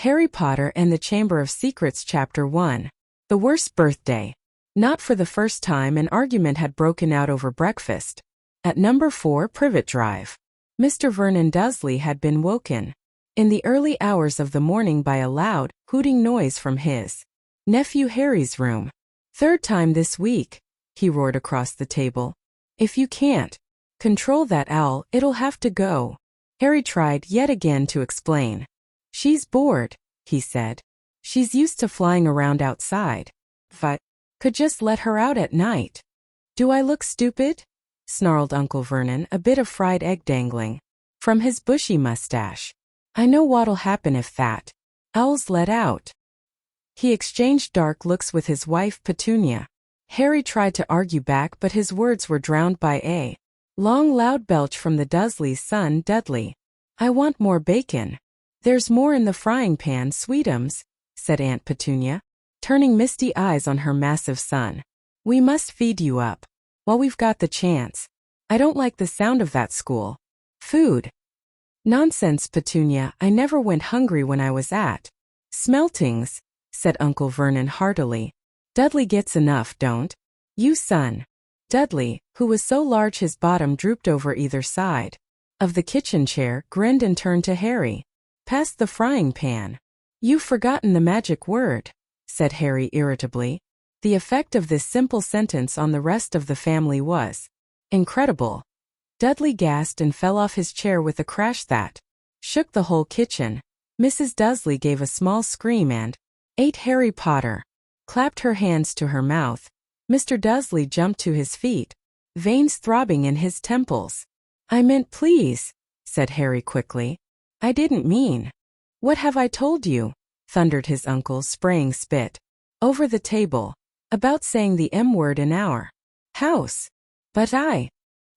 Harry Potter and the Chamber of Secrets Chapter 1. The Worst Birthday. Not for the first time an argument had broken out over breakfast. At number 4 Privet Drive. Mr. Vernon Dursley had been woken in the early hours of the morning by a loud, hooting noise from his nephew Harry's room. "Third time this week," he roared across the table. "If you can't control that owl, it'll have to go." Harry tried yet again to explain. "She's bored," he said. "She's used to flying around outside. If I could just let her out at night." "Do I look stupid?" snarled Uncle Vernon, a bit of fried egg dangling from his bushy mustache. "I know what'll happen if that owl's let out." He exchanged dark looks with his wife Petunia. Harry tried to argue back, but his words were drowned by a long loud belch from the Dursleys' son Dudley. "I want more bacon." "There's more in the frying pan, sweetums," said Aunt Petunia, turning misty eyes on her massive son. "We must feed you up while we've got the chance. I don't like the sound of that school food." "Nonsense, Petunia, I never went hungry when I was at Smeltings," said Uncle Vernon heartily. "Dudley gets enough, don't you, son?" Dudley, who was so large his bottom drooped over either side of the kitchen chair, grinned and turned to Harry. "Pass the frying pan." "You've forgotten the magic word," said Harry irritably. The effect of this simple sentence on the rest of the family was incredible. Dudley gasped and fell off his chair with a crash that shook the whole kitchen. Mrs. Dursley gave a small scream and ate Harry Potter, clapped her hands to her mouth. Mr. Dursley jumped to his feet, veins throbbing in his temples. "I meant please," said Harry quickly. "I didn't mean." "What have I told you?" thundered his uncle, spraying spit over the table. "About saying the M word in our house." "But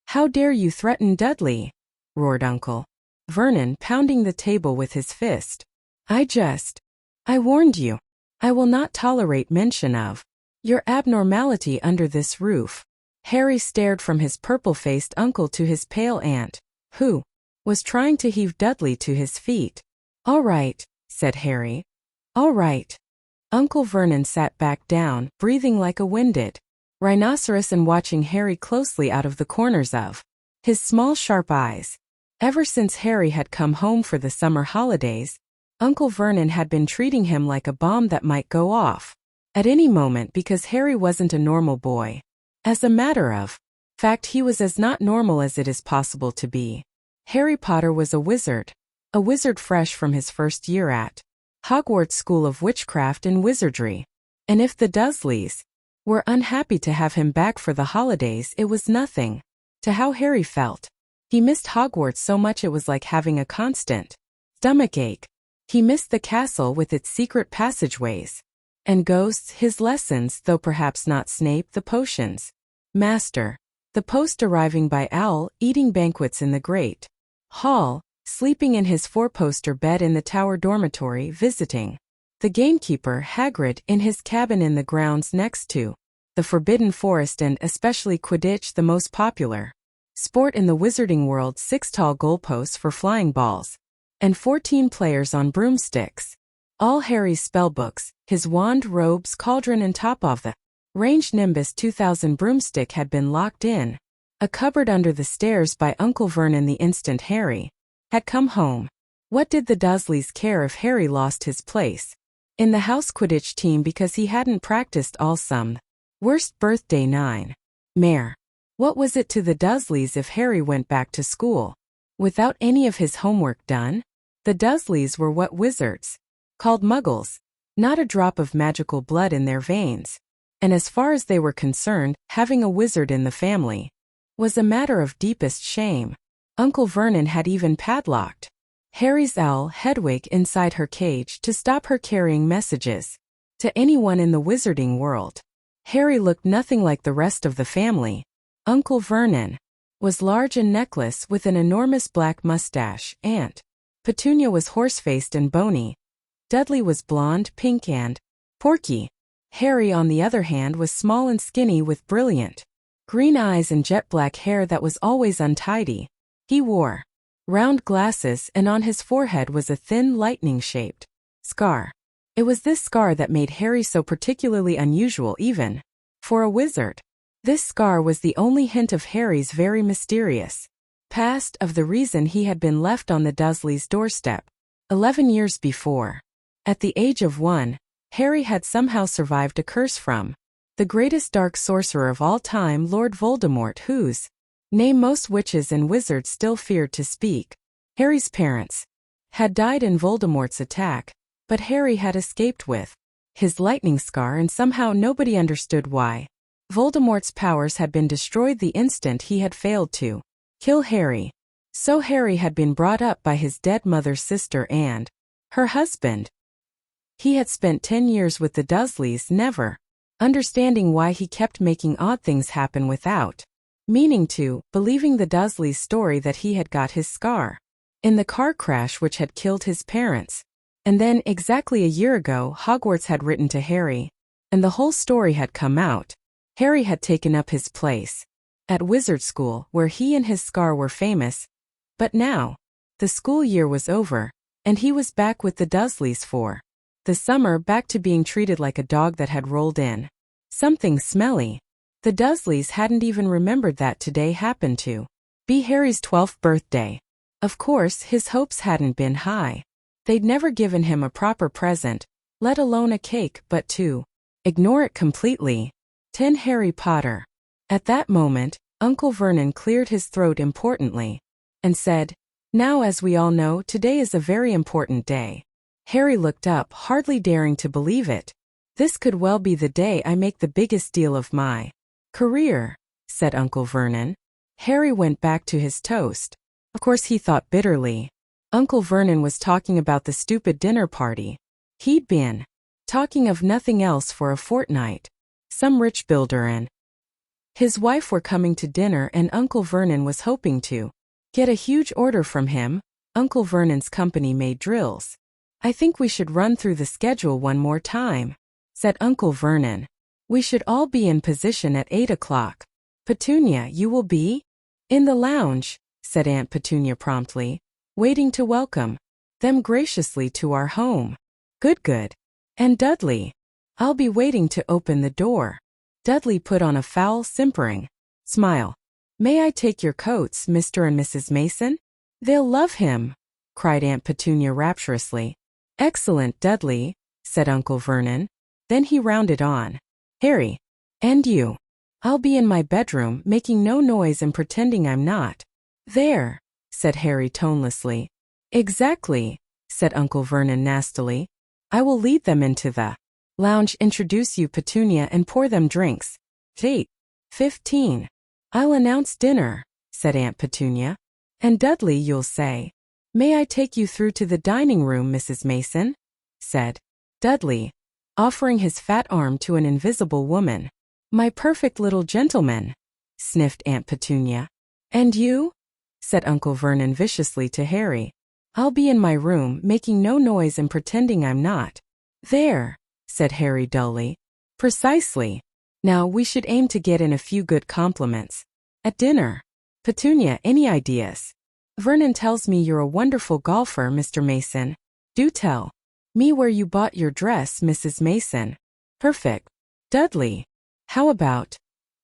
how dare you threaten Dudley?" roared Uncle Vernon, pounding the table with his fist. I warned you. I will not tolerate mention of your abnormality under this roof." Harry stared from his purple-faced uncle to his pale aunt, who was trying to heave Dudley to his feet. "All right," said Harry. "All right." Uncle Vernon sat back down, breathing like a winded rhinoceros and watching Harry closely out of the corners of his small sharp eyes. Ever since Harry had come home for the summer holidays, Uncle Vernon had been treating him like a bomb that might go off at any moment because Harry wasn't a normal boy. As a matter of fact, he was as not normal as it is possible to be. Harry Potter was a wizard fresh from his first year at Hogwarts School of Witchcraft and Wizardry. And if the Dursleys were unhappy to have him back for the holidays, it was nothing to how Harry felt. He missed Hogwarts so much it was like having a constant stomachache. He missed the castle with its secret passageways and ghosts, his lessons, though perhaps not Snape, the potions master, the post arriving by owl, eating banquets in the great hall, sleeping in his four-poster bed in the tower dormitory, visiting the gamekeeper, Hagrid, in his cabin in the grounds next to the Forbidden Forest, and especially Quidditch, the most popular sport in the wizarding world, 6 tall goalposts for flying balls, and 14 players on broomsticks. All Harry's spellbooks, his wand, robes, cauldron and top of the ranged Nimbus 2000 broomstick had been locked in a cupboard under the stairs by Uncle Vernon the instant Harry had come home. What did the Dursleys care if Harry lost his place in the house Quidditch team because he hadn't practiced all summer? Worst birthday 9. Mare. What was it to the Dursleys if Harry went back to school without any of his homework done? The Dursleys were what wizards called muggles, not a drop of magical blood in their veins. And as far as they were concerned, having a wizard in the family was a matter of deepest shame. Uncle Vernon had even padlocked Harry's owl, Hedwig, inside her cage to stop her carrying messages to anyone in the wizarding world. Harry looked nothing like the rest of the family. Uncle Vernon was large and necklace with an enormous black mustache. Aunt Petunia was horse-faced and bony. Dudley was blonde, pink and porky. Harry, on the other hand, was small and skinny with brilliant green eyes and jet-black hair that was always untidy. He wore round glasses, and on his forehead was a thin, lightning-shaped Scar. It was this scar that made Harry so particularly unusual even for a wizard. This scar was the only hint of Harry's very mysterious past, of the reason he had been left on the Dursleys' doorstep 11 years before. At the age of 1, Harry had somehow survived a curse from the greatest dark sorcerer of all time, Lord Voldemort, whose name most witches and wizards still feared to speak. Harry's parents had died in Voldemort's attack, but Harry had escaped with his lightning scar, and somehow nobody understood why. Voldemort's powers had been destroyed the instant he had failed to kill Harry. So Harry had been brought up by his dead mother's sister and her husband. He had spent 10 years with the Dursleys, never understanding why he kept making odd things happen without meaning to, believing the Dursleys' story that he had got his scar in the car crash which had killed his parents. And then, exactly a year ago, Hogwarts had written to Harry, and the whole story had come out. Harry had taken up his place at wizard school, where he and his scar were famous. But now, the school year was over, and he was back with the Dursleys for the summer, back to being treated like a dog that had rolled in something smelly. The Dursleys hadn't even remembered that today happened to be Harry's 12th birthday. Of course, his hopes hadn't been high. They'd never given him a proper present, let alone a cake, but to ignore it completely. 10 Harry Potter. At that moment, Uncle Vernon cleared his throat importantly and said, "Now, as we all know, today is a very important day." Harry looked up, hardly daring to believe it. "This could well be the day I make the biggest deal of my career," said Uncle Vernon. Harry went back to his toast. Of course, he thought bitterly. Uncle Vernon was talking about the stupid dinner party he'd been talking of nothing else for a fortnight. Some rich builder and his wife were coming to dinner, and Uncle Vernon was hoping to get a huge order from him. Uncle Vernon's company made drills. "I think we should run through the schedule one more time," said Uncle Vernon. "We should all be in position at 8 o'clock. Petunia, you will be in the lounge," said Aunt Petunia promptly, "waiting to welcome them graciously to our home." Good. "And Dudley?" "I'll be waiting to open the door." Dudley put on a foul, simpering smile. "May I take your coats, Mr. and Mrs. Mason?" "They'll love him," cried Aunt Petunia rapturously. "Excellent, Dudley," said Uncle Vernon. Then he rounded on, "Harry. And you. I'll be in my bedroom, making no noise and pretending I'm not there," said Harry tonelessly. "Exactly," said Uncle Vernon nastily. "I will lead them into the lounge, introduce you, Petunia, and pour them drinks. 8:15. I'll announce dinner," said Aunt Petunia. "And Dudley, you'll say, 'May I take you through to the dining room, Mrs. Mason?'" said Dudley, offering his fat arm to an invisible woman. "My perfect little gentleman," sniffed Aunt Petunia. "And you?" said Uncle Vernon viciously to Harry. "I'll be in my room, making no noise and pretending I'm not there," said Harry dully. "Precisely. Now, we should aim to get in a few good compliments at dinner. Petunia, any ideas?" "Vernon tells me you're a wonderful golfer, Mr. Mason. Do tell me where you bought your dress, Mrs. Mason." "Perfect. Dudley, how about,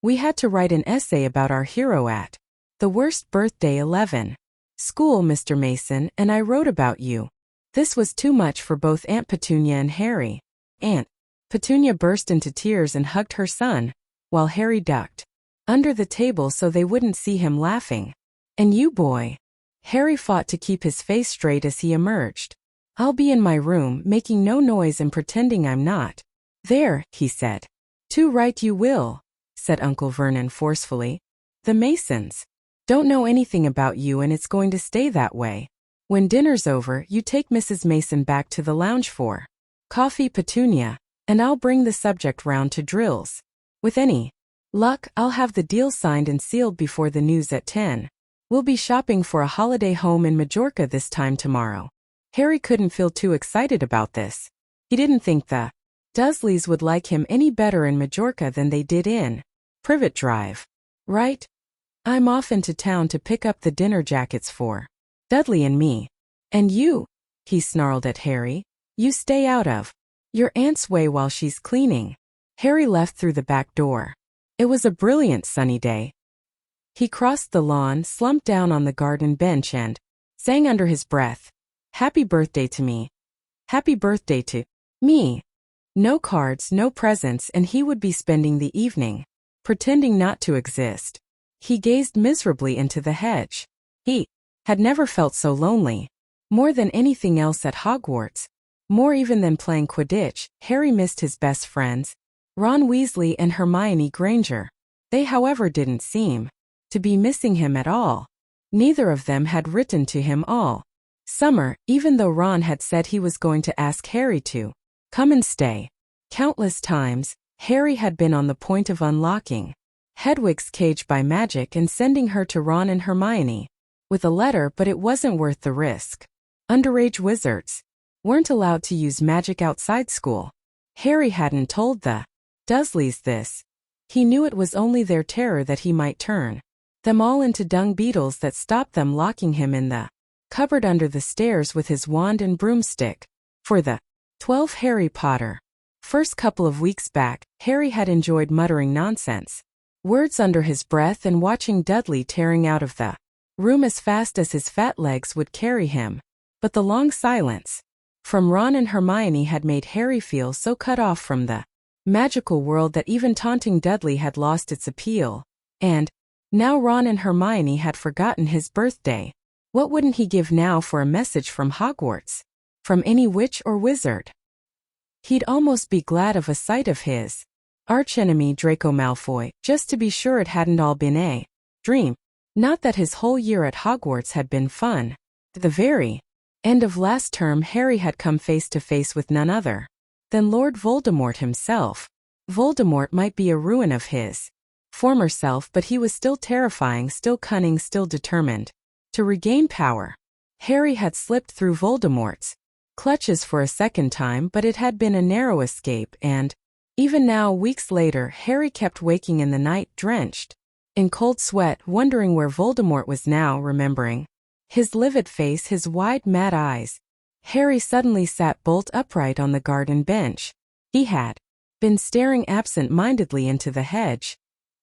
we had to write an essay about our hero at the worst birthday 11 school, Mr. Mason, and I wrote about you." This was too much for both Aunt Petunia and Harry. Aunt Petunia burst into tears and hugged her son, while Harry ducked under the table so they wouldn't see him laughing. "And you, boy?" Harry fought to keep his face straight as he emerged. "I'll be in my room, making no noise and pretending I'm not there," he said. "Too right you will," said Uncle Vernon forcefully. "The Masons don't know anything about you, and it's going to stay that way. When dinner's over, you take Mrs. Mason back to the lounge for coffee, Petunia, and I'll bring the subject round to drills. With any luck, I'll have the deal signed and sealed before the news at 10. We'll be shopping for a holiday home in Majorca this time tomorrow." Harry couldn't feel too excited about this. He didn't think the Dursleys would like him any better in Majorca than they did in Privet Drive. "Right? I'm off into town to pick up the dinner jackets for Dudley and me." "And you?" he snarled at Harry. You stay out of your aunt's way while she's cleaning. Harry left through the back door. It was a brilliant sunny day. He crossed the lawn, slumped down on the garden bench and sang under his breath, "Happy birthday to me. Happy birthday to me." No cards, no presents, and he would be spending the evening pretending not to exist. He gazed miserably into the hedge. He had never felt so lonely. More than anything else at Hogwarts, more even than playing Quidditch, Harry missed his best friends, Ron Weasley and Hermione Granger. They, however, didn't seem to be missing him at all. Neither of them had written to him all summer, even though Ron had said he was going to ask Harry to come and stay. Countless times, Harry had been on the point of unlocking Hedwig's cage by magic and sending her to Ron and Hermione with a letter, but it wasn't worth the risk. Underage wizards weren't allowed to use magic outside school. Harry hadn't told the Dursleys this. He knew it was only their terror that he might turn them all into dung beetles that stopped them locking him in the cupboard under the stairs with his wand and broomstick. For the 12 Harry Potter. First couple of weeks back, Harry had enjoyed muttering nonsense words under his breath and watching Dudley tearing out of the room as fast as his fat legs would carry him. But the long silence from Ron and Hermione had made Harry feel so cut off from the magical world that even taunting Dudley had lost its appeal. And now Ron and Hermione had forgotten his birthday. What wouldn't he give now for a message from Hogwarts? From any witch or wizard? He'd almost be glad of a sight of his archenemy Draco Malfoy, just to be sure it hadn't all been a dream. Not that his whole year at Hogwarts had been fun. At the very end of last term, Harry had come face to face with none other than Lord Voldemort himself. Voldemort might be a ruin of his former self, but he was still terrifying, still cunning, still determined to regain power. Harry had slipped through Voldemort's clutches for a second time, but it had been a narrow escape, and even now, weeks later, Harry kept waking in the night, drenched in cold sweat, wondering where Voldemort was now, remembering his livid face, his wide, mad eyes. Harry suddenly sat bolt upright on the garden bench. He had been staring absent-mindedly into the hedge,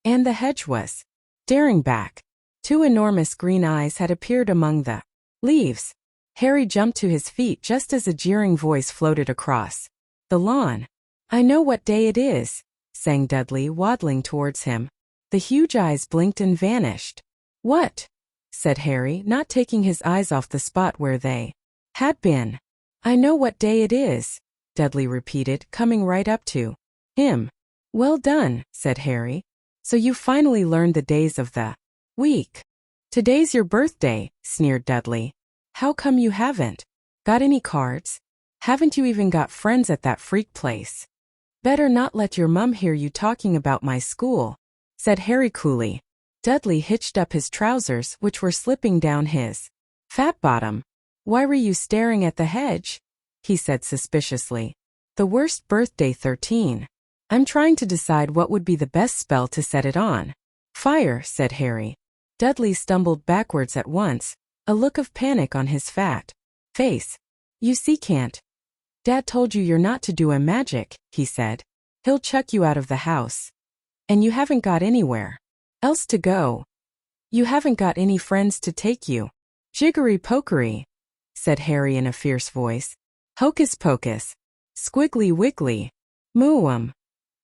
and the hedge was staring back. Two enormous green eyes had appeared among the leaves. Harry jumped to his feet just as a jeering voice floated across the lawn. "I know what day it is," sang Dudley, waddling towards him. The huge eyes blinked and vanished. "What?" said Harry, not taking his eyes off the spot where they had been. "I know what day it is," Dudley repeated, coming right up to him. "Well done," said Harry. "So you finally learned the days of the week." "Today's your birthday," sneered Dudley. "How come you haven't got any cards? Haven't you even got friends at that freak place?" "Better not let your mum hear you talking about my school," said Harry coolly. Dudley hitched up his trousers, which were slipping down his fat bottom. "Why were you staring at the hedge?" he said suspiciously. "The worst birthday 13. I'm trying to decide what would be the best spell to set it on." "Fire," said Harry. Dudley stumbled backwards at once, a look of panic on his fat face. "You see, can't. Dad told you you're not to do a magic," he said. "He'll chuck you out of the house. And you haven't got anywhere else to go. You haven't got any friends to take you." "Jiggery pokery," said Harry in a fierce voice. "Hocus pocus. Squiggly wiggly. Mooum,"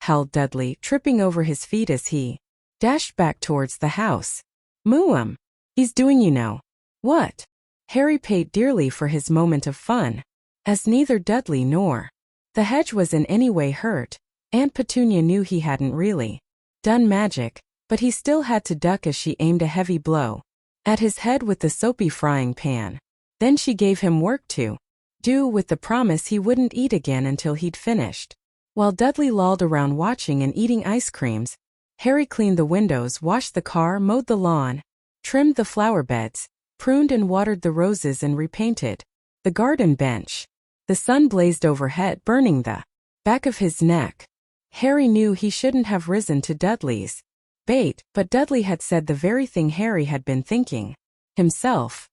howled Dudley, tripping over his feet as he dashed back towards the house. "Mooum. He's doing, you know." "What?" Harry paid dearly for his moment of fun, as neither Dudley nor the hedge was in any way hurt. Aunt Petunia knew he hadn't really done magic, but he still had to duck as she aimed a heavy blow at his head with the soapy frying pan. Then she gave him work to do with the promise he wouldn't eat again until he'd finished. While Dudley lolled around watching and eating ice creams, Harry cleaned the windows, washed the car, mowed the lawn, trimmed the flower beds, pruned and watered the roses, and repainted the garden bench. The sun blazed overhead, burning the back of his neck. Harry knew he shouldn't have risen to Dudley's bait, but Dudley had said the very thing Harry had been thinking himself.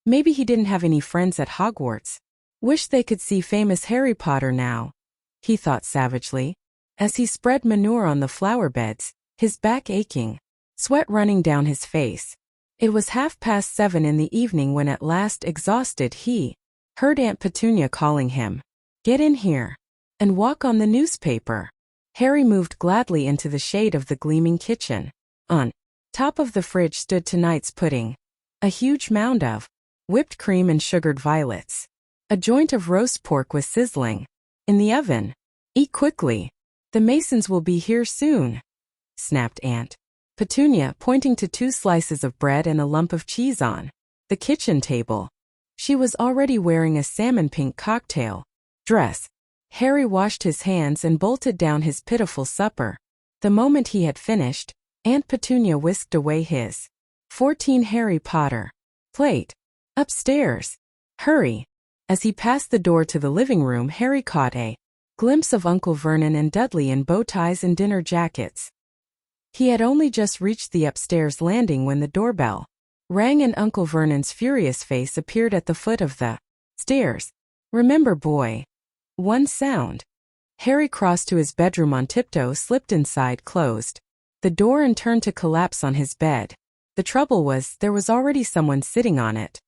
Maybe he didn't have any friends at Hogwarts. Wish they could see famous Harry Potter now, he thought savagely, as he spread manure on the flower beds, his back aching, sweat running down his face. It was 7:30 in the evening when at last, exhausted, he heard Aunt Petunia calling him. Get in here and walk on the newspaper. Harry moved gladly into the shade of the gleaming kitchen. On top of the fridge stood tonight's pudding, a huge mound of whipped cream and sugared violets. A joint of roast pork was sizzling in the oven. Eat quickly. The Masons will be here soon, snapped Aunt Petunia, pointing to 2 slices of bread and a lump of cheese on the kitchen table. She was already wearing a salmon-pink cocktail dress. Harry washed his hands and bolted down his pitiful supper. The moment he had finished, Aunt Petunia whisked away his 14 Harry Potter plate. Upstairs. Hurry. As he passed the door to the living room, Harry caught a glimpse of Uncle Vernon and Dudley in bow ties and dinner jackets. He had only just reached the upstairs landing when the doorbell rang and Uncle Vernon's furious face appeared at the foot of the stairs. Remember, boy. One sound. Harry crossed to his bedroom on tiptoe, slipped inside, closed the door and turned to collapse on his bed. The trouble was, there was already someone sitting on it.